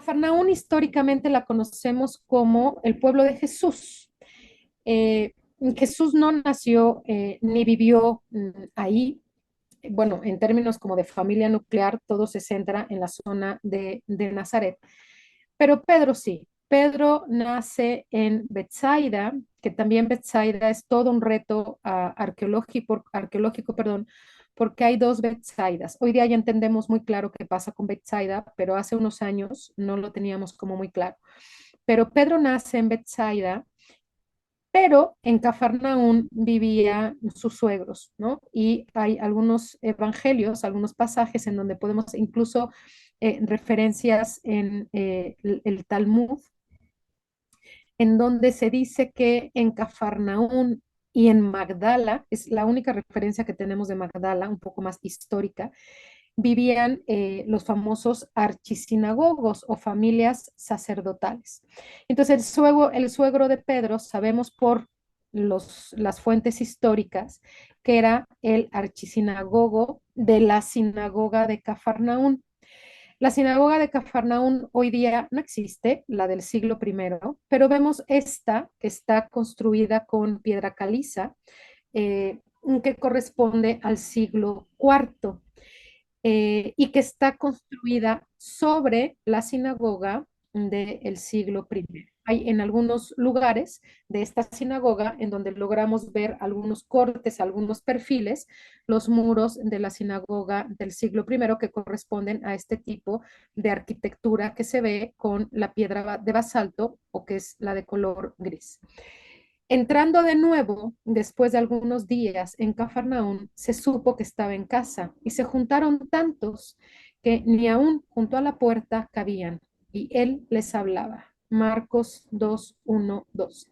Cafarnaún históricamente la conocemos como el pueblo de Jesús. Eh, Jesús no nació ni vivió ahí. Bueno, en términos como de familia nuclear, todo se centra en la zona de Nazaret. Pero Pedro sí. Pedro nace en Bethsaida, que también Bethsaida es todo un reto arqueológico, perdón, porque hay dos Bethsaidas. Hoy día ya entendemos muy claro qué pasa con Bethsaida, pero hace unos años no lo teníamos como muy claro. Pero Pedro nace en Bethsaida, pero en Cafarnaún vivían sus suegros, ¿no? Y hay algunos evangelios, algunos pasajes en donde podemos incluso referencias en el Talmud, en donde se dice que en Cafarnaún y en Magdala, es la única referencia que tenemos de Magdala, un poco más histórica, vivían los famosos archisinagogos o familias sacerdotales. Entonces el suegro de Pedro, sabemos por las fuentes históricas, que era el archisinagogo de la sinagoga de Cafarnaún. La sinagoga de Cafarnaún hoy día no existe, la del siglo primero, pero vemos esta que está construida con piedra caliza, eh, que corresponde al siglo cuarto y que está construida sobre la sinagoga del siglo primero. Hay en algunos lugares de esta sinagoga en donde logramos ver algunos cortes, algunos perfiles, los muros de la sinagoga del siglo primero que corresponden a este tipo de arquitectura que se ve con la piedra de basalto o que es la de color gris. Entrando de nuevo, después de algunos días en Cafarnaún, se supo que estaba en casa y se juntaron tantos que ni aún junto a la puerta cabían y él les hablaba. Marcos 2, 1, 2.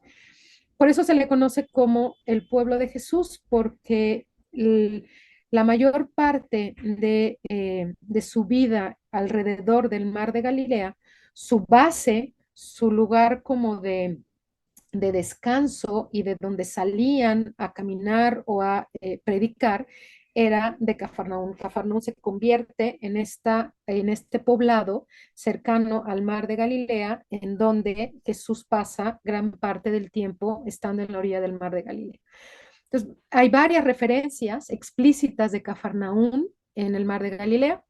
Por eso se le conoce como el pueblo de Jesús, porque la mayor parte de su vida alrededor del mar de Galilea, su base, su lugar como de descanso y de donde salían a caminar o a predicar era de Cafarnaún. Cafarnaún se convierte en este poblado cercano al mar de Galilea, en donde Jesús pasa gran parte del tiempo estando en la orilla del mar de Galilea. Entonces, hay varias referencias explícitas de Cafarnaún en el mar de Galilea.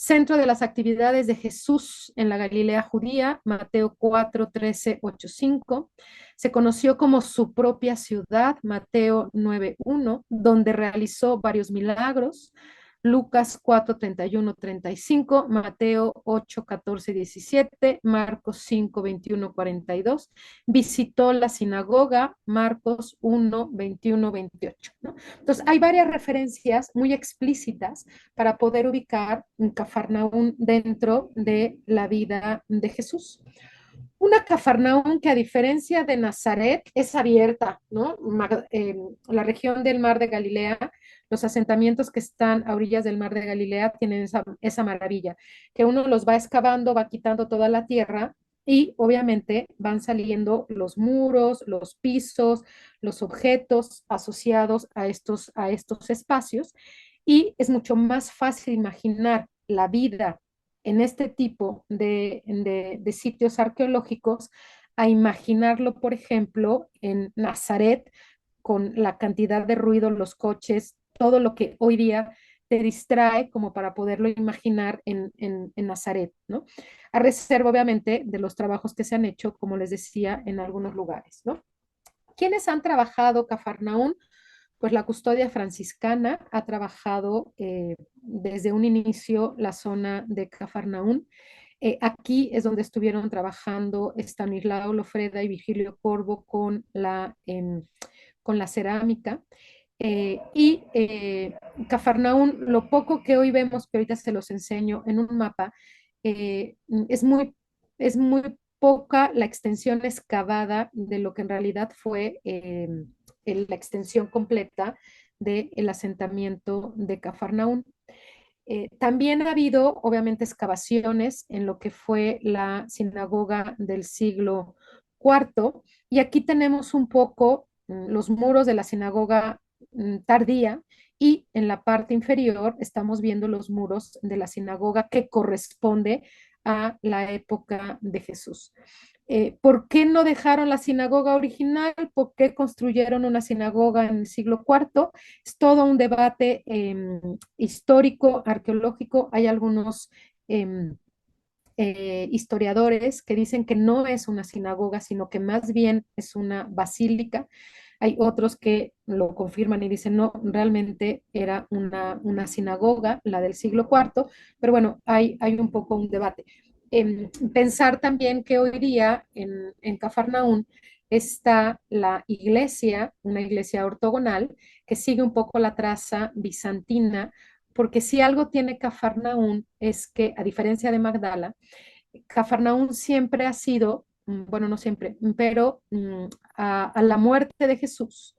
Centro de las actividades de Jesús en la Galilea judía, Mateo 4, 13, 8, 5. Se conoció como su propia ciudad, Mateo 9, 1, donde realizó varios milagros. Lucas 4, 31, 35, Mateo 8, 14, 17, Marcos 5, 21, 42. Visitó la sinagoga, Marcos 1, 21, 28, ¿no? Entonces, hay varias referencias muy explícitas para poder ubicar un Cafarnaún dentro de la vida de Jesús. Una Cafarnaún que a diferencia de Nazaret es abierta, ¿no? La región del mar de Galilea, los asentamientos que están a orillas del mar de Galilea tienen esa maravilla, que uno los va excavando, va quitando toda la tierra y obviamente van saliendo los muros, los pisos, los objetos asociados a estos espacios y es mucho más fácil imaginar la vida en este tipo de sitios arqueológicos a imaginarlo, por ejemplo, en Nazaret, con la cantidad de ruido, los coches, todo lo que hoy día te distrae como para poderlo imaginar en Nazaret, ¿no? A reserva, obviamente, de los trabajos que se han hecho, como les decía, en algunos lugares, ¿no? ¿Quiénes han trabajado Cafarnaún? Pues la custodia franciscana ha trabajado desde un inicio la zona de Cafarnaún. Aquí es donde estuvieron trabajando Estanislao Lofreda y Virgilio Corvo con la cerámica. Cafarnaún, lo poco que hoy vemos, que ahorita se los enseño en un mapa, eh, es muy, es muy poca la extensión excavada de lo que en realidad fue la extensión completa del asentamiento de Cafarnaún. También ha habido, obviamente, excavaciones en lo que fue la sinagoga del siglo cuarto, y aquí tenemos un poco los muros de la sinagoga tardía, y en la parte inferior estamos viendo los muros de la sinagoga que corresponde a la época de Jesús. ¿Por qué no dejaron la sinagoga original? ¿Por qué construyeron una sinagoga en el siglo IV? Es todo un debate histórico, arqueológico. Hay algunos historiadores que dicen que no es una sinagoga, sino que más bien es una basílica. Hay otros que lo confirman y dicen, no, realmente era una sinagoga, la del siglo IV, pero bueno, hay un poco un debate. Pensar también que hoy día en Cafarnaún está la iglesia, una iglesia ortogonal, que sigue un poco la traza bizantina, porque si algo tiene Cafarnaún es que, a diferencia de Magdala, Cafarnaún siempre ha sido, bueno, no siempre, pero a la muerte de Jesús,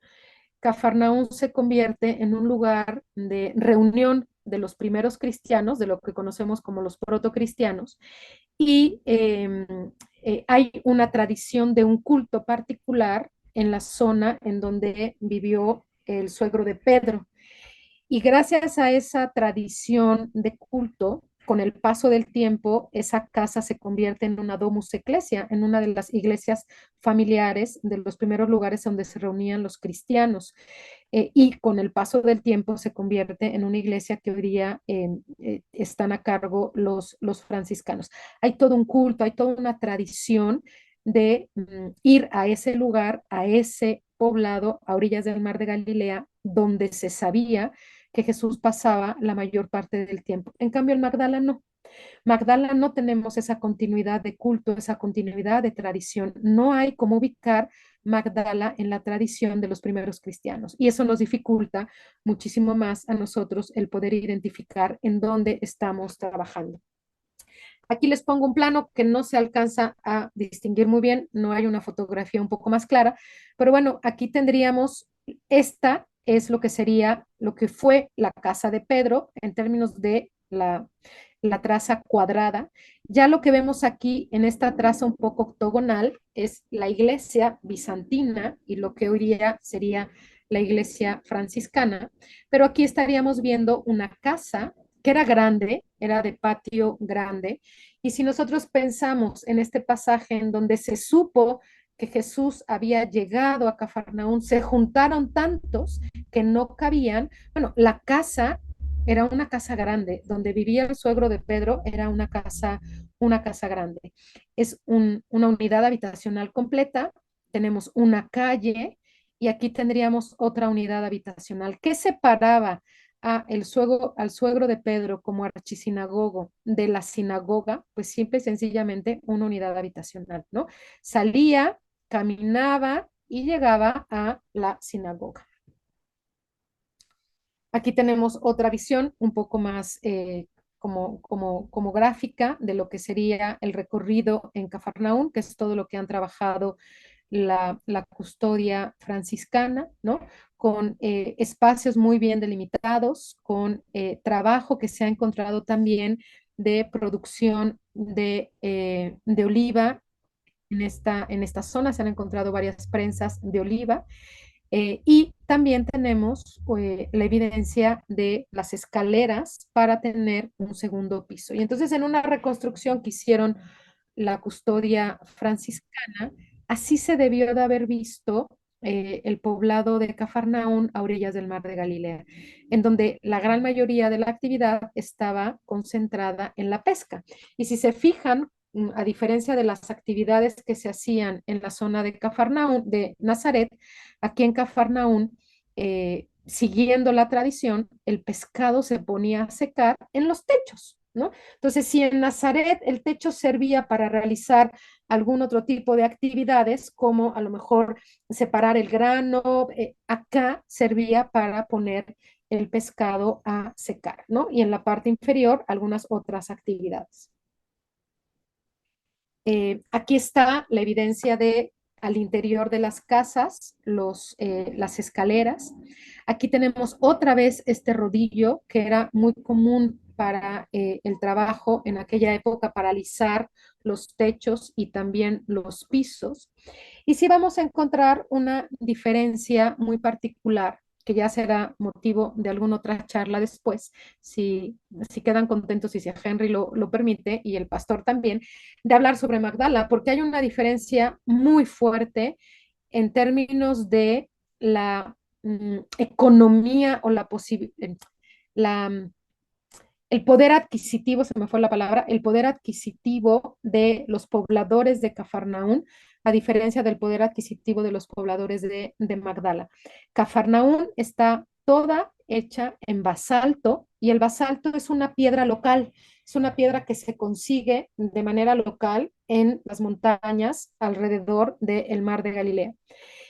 Cafarnaún se convierte en un lugar de reunión de los primeros cristianos, de lo que conocemos como los protocristianos, y hay una tradición de un culto particular en la zona en donde vivió el suegro de Pedro. Y gracias a esa tradición de culto, con el paso del tiempo, esa casa se convierte en una domus ecclesia, en una de las iglesias familiares de los primeros lugares donde se reunían los cristianos. Y con el paso del tiempo se convierte en una iglesia que hoy día están a cargo los franciscanos. Hay todo un culto, hay toda una tradición de ir a ese lugar, a ese poblado a orillas del mar de Galilea, donde se sabía que Jesús pasaba la mayor parte del tiempo. En cambio, en Magdala no. Magdala no tenemos esa continuidad de culto, esa continuidad de tradición. No hay cómo ubicar Magdala en la tradición de los primeros cristianos. Y eso nos dificulta muchísimo más a nosotros el poder identificar en dónde estamos trabajando. Aquí les pongo un plano que no se alcanza a distinguir muy bien, no hay una fotografía un poco más clara, pero bueno, aquí tendríamos esta es lo que sería, lo que fue la casa de Pedro en términos de la traza cuadrada. Ya lo que vemos aquí en esta traza un poco octogonal es la iglesia bizantina y lo que hoy día sería la iglesia franciscana, pero aquí estaríamos viendo una casa que era grande, era de patio grande, y si nosotros pensamos en este pasaje en donde se supo que Jesús había llegado a Cafarnaún, se juntaron tantos que no cabían. Bueno, la casa era una casa grande, donde vivía el suegro de Pedro, era una casa grande. Es una unidad habitacional completa, tenemos una calle y aquí tendríamos otra unidad habitacional. ¿Qué separaba al suegro de Pedro como archisinagogo de la sinagoga? Pues simple y sencillamente una unidad habitacional, ¿no? Salía, caminaba y llegaba a la sinagoga. Aquí tenemos otra visión un poco más como gráfica de lo que sería el recorrido en Cafarnaún, que es todo lo que han trabajado la custodia franciscana, ¿no? Con espacios muy bien delimitados, con trabajo que se ha encontrado también de producción de oliva. En esta zona se han encontrado varias prensas de oliva y también tenemos la evidencia de las escaleras para tener un segundo piso. Y entonces en una reconstrucción que hicieron la custodia franciscana, así se debió de haber visto el poblado de Cafarnaún a orillas del mar de Galilea, en donde la gran mayoría de la actividad estaba concentrada en la pesca. Y si se fijan, a diferencia de las actividades que se hacían en la zona de Cafarnaún, de Nazaret, aquí en Cafarnaún, siguiendo la tradición, el pescado se ponía a secar en los techos, ¿no? Entonces, si en Nazaret el techo servía para realizar algún otro tipo de actividades, como a lo mejor separar el grano, acá servía para poner el pescado a secar, ¿no? Y en la parte inferior, algunas otras actividades. Aquí está la evidencia de al interior de las casas, las escaleras. Aquí tenemos otra vez este rodillo que era muy común para el trabajo en aquella época, para alisar los techos y también los pisos. Y sí vamos a encontrar una diferencia muy particular que ya será motivo de alguna otra charla después, si quedan contentos y si Henry lo permite y el pastor también, de hablar sobre Magdala, porque hay una diferencia muy fuerte en términos de la economía o la, el poder adquisitivo, se me fue la palabra, el poder adquisitivo de los pobladores de Cafarnaún, a diferencia del poder adquisitivo de los pobladores de Magdala. Cafarnaún está toda hecha en basalto y el basalto es una piedra local, es una piedra que se consigue de manera local en las montañas alrededor del mar de Galilea.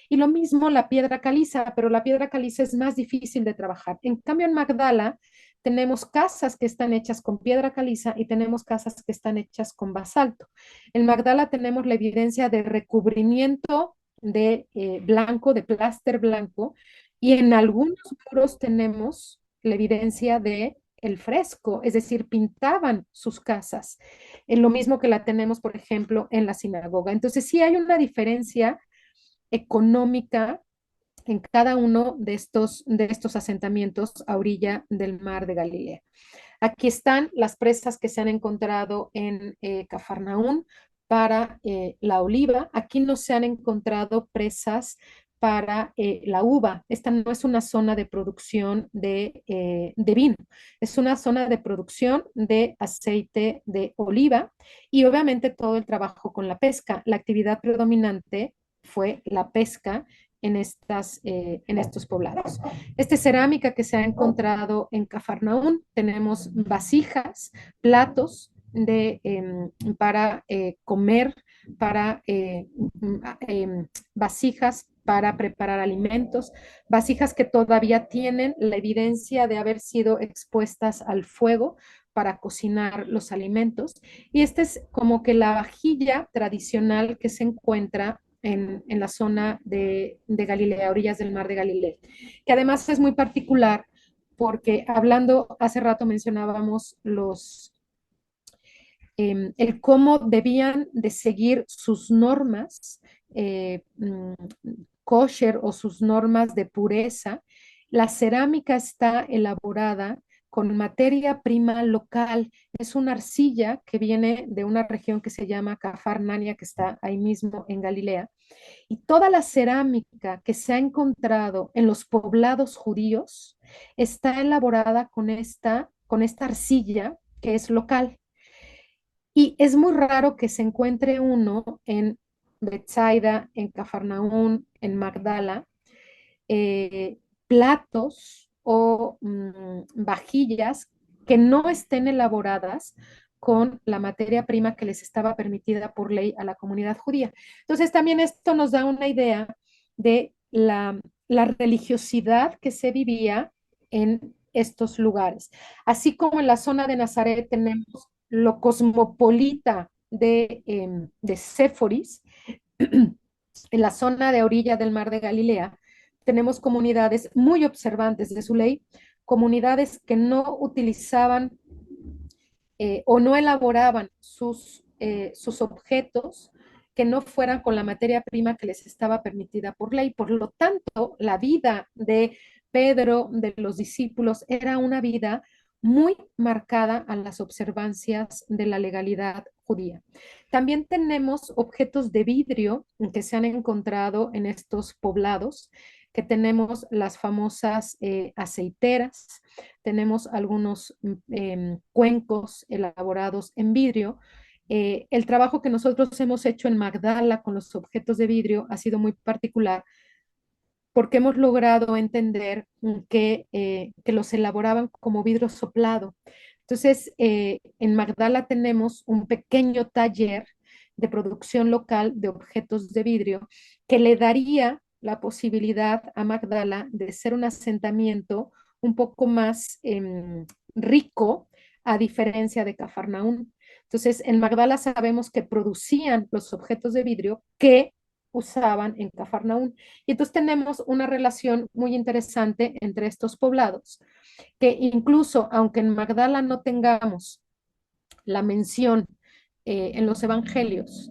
Y lo mismo la piedra caliza, pero la piedra caliza es más difícil de trabajar. En cambio, en Magdala tenemos casas que están hechas con piedra caliza y tenemos casas que están hechas con basalto. En Magdala tenemos la evidencia de recubrimiento de blanco, de pláster blanco, y en algunos muros tenemos la evidencia de el fresco, es decir, pintaban sus casas. Es lo mismo que la tenemos, por ejemplo, en la sinagoga. Entonces, sí hay una diferencia económica en cada uno de estos asentamientos a orilla del mar de Galilea. Aquí están las presas que se han encontrado en Cafarnaún para la oliva. Aquí no se han encontrado presas para la uva. Esta no es una zona de producción de vino, es una zona de producción de aceite de oliva y obviamente todo el trabajo con la pesca. La actividad predominante fue la pesca en estos poblados. Esta cerámica que se ha encontrado en Cafarnaún, tenemos vasijas, platos para comer, para vasijas para preparar alimentos, vasijas que todavía tienen la evidencia de haber sido expuestas al fuego para cocinar los alimentos. Y esta es como que la vajilla tradicional que se encuentra la zona de Galilea, orillas del mar de Galilea, que además es muy particular porque hablando, hace rato mencionábamos el cómo debían de seguir sus normas kosher o sus normas de pureza. La cerámica está elaborada con materia prima local. Es una arcilla que viene de una región que se llama Cafarnania, que está ahí mismo en Galilea. Y toda la cerámica que se ha encontrado en los poblados judíos está elaborada con esta arcilla que es local. Y es muy raro que se encuentre uno en Bethsaida, en Cafarnaún, en Magdala, eh, platos o vajillas que no estén elaboradas con la materia prima que les estaba permitida por ley a la comunidad judía. Entonces, también esto nos da una idea de la religiosidad que se vivía en estos lugares. Así como en la zona de Nazaret tenemos lo cosmopolita de Séforis, en la zona de orilla del mar de Galilea, tenemos comunidades muy observantes de su ley, comunidades que no utilizaban o no elaboraban sus objetos que no fueran con la materia prima que les estaba permitida por ley. Por lo tanto, la vida de Pedro, de los discípulos, era una vida muy marcada a las observancias de la legalidad judía. También tenemos objetos de vidrio que se han encontrado en estos poblados, que tenemos las famosas aceiteras, tenemos algunos cuencos elaborados en vidrio. El trabajo que nosotros hemos hecho en Magdala con los objetos de vidrio ha sido muy particular porque hemos logrado entender que los elaboraban como vidrio soplado. Entonces, en Magdala tenemos un pequeño taller de producción local de objetos de vidrio que le daría la posibilidad a Magdala de ser un asentamiento un poco más rico a diferencia de Cafarnaún. Entonces, en Magdala sabemos que producían los objetos de vidrio que usaban en Cafarnaún. Y entonces tenemos una relación muy interesante entre estos poblados, que incluso aunque en Magdala no tengamos la mención en los evangelios,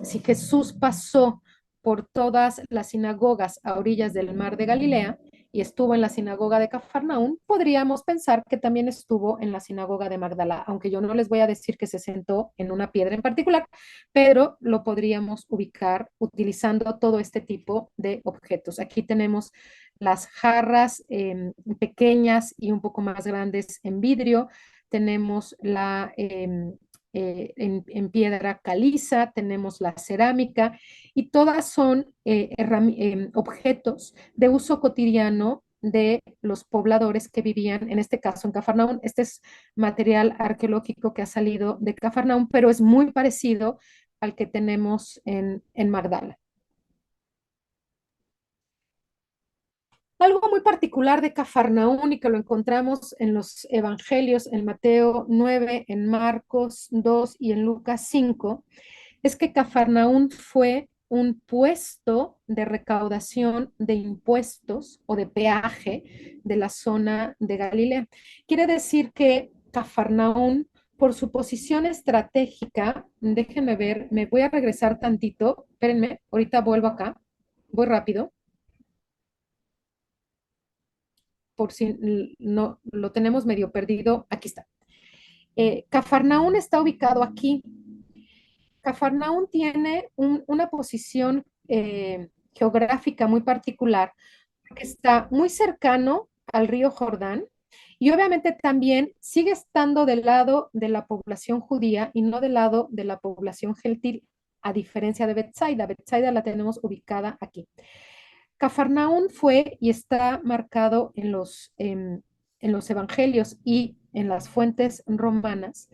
si Jesús pasó por todas las sinagogas a orillas del mar de Galilea y estuvo en la sinagoga de Cafarnaún, podríamos pensar que también estuvo en la sinagoga de Magdala, aunque yo no les voy a decir que se sentó en una piedra en particular, pero lo podríamos ubicar utilizando todo este tipo de objetos. Aquí tenemos las jarras pequeñas y un poco más grandes en vidrio, tenemos en piedra caliza, tenemos la cerámica y todas son objetos de uso cotidiano de los pobladores que vivían, en este caso en Cafarnaún. Este es material arqueológico que ha salido de Cafarnaún, pero es muy parecido al que tenemos en Magdala. Algo muy particular de Cafarnaún y que lo encontramos en los evangelios, en Mateo 9, en Marcos 2 y en Lucas 5, es que Cafarnaún fue un puesto de recaudación de impuestos o de peaje de la zona de Galilea. Quiere decir que Cafarnaún, por su posición estratégica, déjenme ver, me voy a regresar tantito, espérenme, ahorita vuelvo acá, voy rápido, por si no lo tenemos medio perdido, aquí está. Cafarnaún está ubicado aquí. Cafarnaún tiene una posición geográfica muy particular, que está muy cercano al río Jordán y obviamente también sigue estando del lado de la población judía y no del lado de la población gentil, a diferencia de Bethsaida. Bethsaida la tenemos ubicada aquí. Cafarnaún fue y está marcado en los evangelios y en las fuentes romanas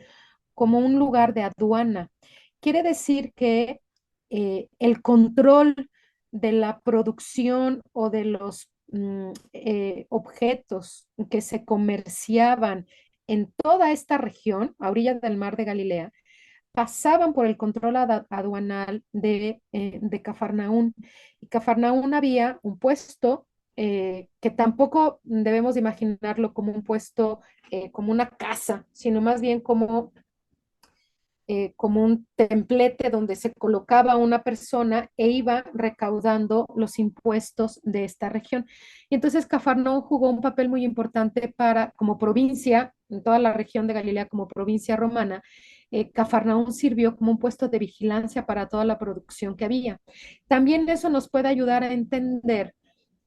como un lugar de aduana. Quiere decir que el control de la producción o de los objetos que se comerciaban en toda esta región, a orillas del mar de Galilea, pasaban por el control aduanal de Cafarnaún. Y Cafarnaún había un puesto que tampoco debemos de imaginarlo como un puesto, como una casa, sino más bien como un templete donde se colocaba una persona e iba recaudando los impuestos de esta región. Y entonces Cafarnaúm jugó un papel muy importante para, como provincia, en toda la región de Galilea como provincia romana, Cafarnaúm sirvió como un puesto de vigilancia para toda la producción que había. También eso nos puede ayudar a entender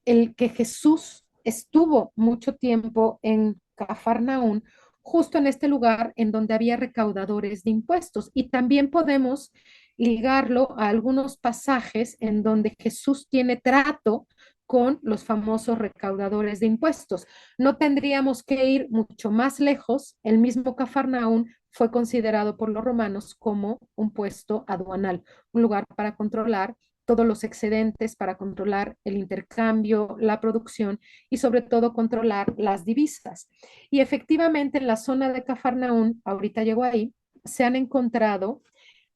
el que Jesús estuvo mucho tiempo en Cafarnaún, justo en este lugar en donde había recaudadores de impuestos. Y también podemos ligarlo a algunos pasajes en donde Jesús tiene trato con los famosos recaudadores de impuestos. No tendríamos que ir mucho más lejos. El mismo Cafarnaún fue considerado por los romanos como un puesto aduanal, un lugar para controlar todos los excedentes, para controlar el intercambio, la producción y sobre todo controlar las divisas. Y efectivamente en la zona de Cafarnaún, ahorita llegó ahí, se han encontrado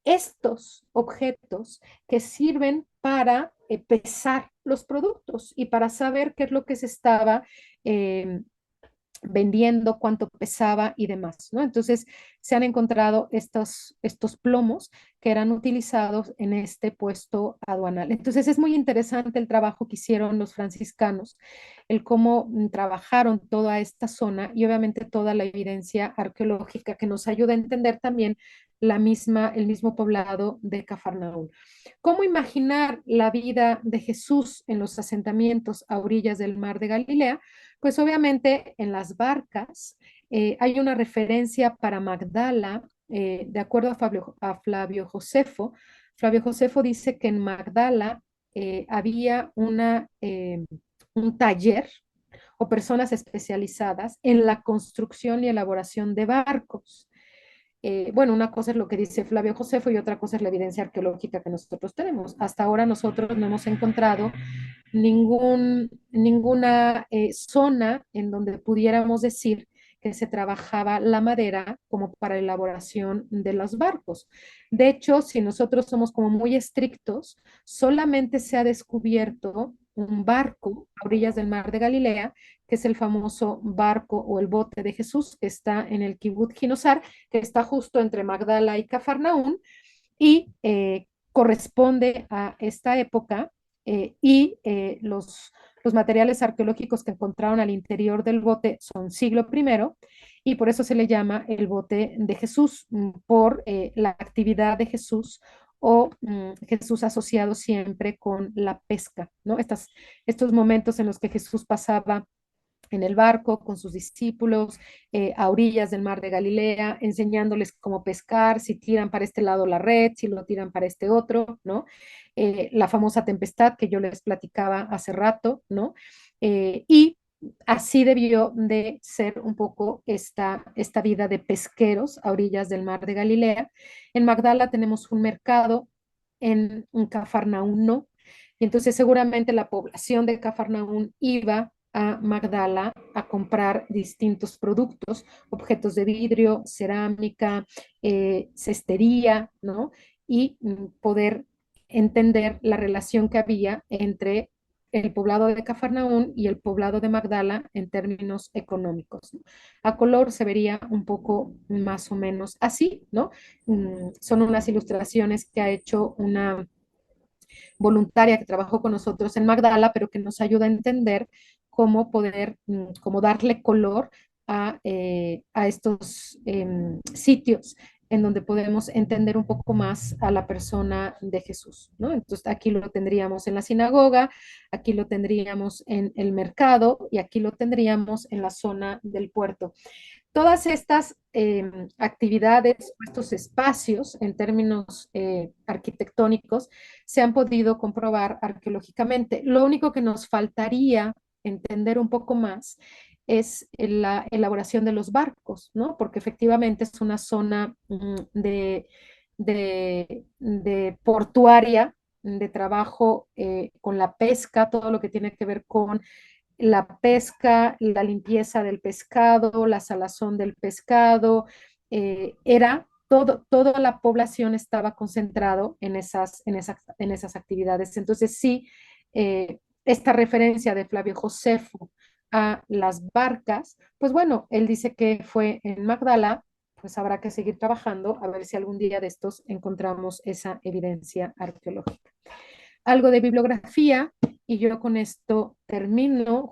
estos objetos que sirven para pesar los productos y para saber qué es lo que se estaba vendiendo, cuánto pesaba y demás, ¿no? Entonces se han encontrado estos plomos que eran utilizados en este puesto aduanal. Entonces es muy interesante el trabajo que hicieron los franciscanos, el cómo trabajaron toda esta zona y obviamente toda la evidencia arqueológica que nos ayuda a entender también el mismo poblado de Cafarnaúm. ¿Cómo imaginar la vida de Jesús en los asentamientos a orillas del mar de Galilea? Pues obviamente en las barcas hay una referencia para Magdala, de acuerdo a Flavio Josefo. Flavio Josefo dice que en Magdala había un taller o personas especializadas en la construcción y elaboración de barcos. Bueno, una cosa es lo que dice Flavio Josefo y otra cosa es la evidencia arqueológica que nosotros tenemos. Hasta ahora nosotros no hemos encontrado ninguna zona en donde pudiéramos decir que se trabajaba la madera como para elaboración de los barcos. De hecho, si nosotros somos como muy estrictos, solamente se ha descubierto un barco a orillas del mar de Galilea, que es el famoso barco o el bote de Jesús, que está en el Kibbutz Ginosar, que está justo entre Magdala y Cafarnaún, y corresponde a esta época y los materiales arqueológicos que encontraron al interior del bote son siglo primero y por eso se le llama el bote de Jesús, por la actividad de Jesús o Jesús asociado siempre con la pesca, ¿no? Estos momentos en los que Jesús pasaba en el barco con sus discípulos a orillas del mar de Galilea, enseñándoles cómo pescar, si tiran para este lado la red, si lo tiran para este otro, ¿no? La famosa tempestad que yo les platicaba hace rato, ¿no? Y así debió de ser un poco esta vida de pesqueros a orillas del mar de Galilea. En Magdala tenemos un mercado, en un Cafarnaún no, y entonces seguramente la población de Cafarnaún iba a Magdala a comprar distintos productos, objetos de vidrio, cerámica, cestería, ¿no? Y poder entender la relación que había entre el poblado de Cafarnaún y el poblado de Magdala en términos económicos, ¿no? A color se vería un poco más o menos así, ¿no? Son unas ilustraciones que ha hecho una voluntaria que trabajó con nosotros en Magdala, pero que nos ayuda a entender cómo poder, cómo darle color a estos sitios en donde podemos entender un poco más a la persona de Jesús, ¿no? Entonces aquí lo tendríamos en la sinagoga, aquí lo tendríamos en el mercado y aquí lo tendríamos en la zona del puerto. Todas estas actividades, estos espacios en términos arquitectónicos se han podido comprobar arqueológicamente. Lo único que nos faltaría entender un poco más es la elaboración de los barcos, ¿no? Porque efectivamente es una zona de portuaria, de trabajo con la pesca, todo lo que tiene que ver con la pesca, la limpieza del pescado, la salazón del pescado, toda la población estaba concentrado en esas actividades. Entonces sí, esta referencia de Flavio Josefo a las barcas, pues bueno, él dice que fue en Magdala, pues habrá que seguir trabajando a ver si algún día de estos encontramos esa evidencia arqueológica. Algo de bibliografía y yo con esto termino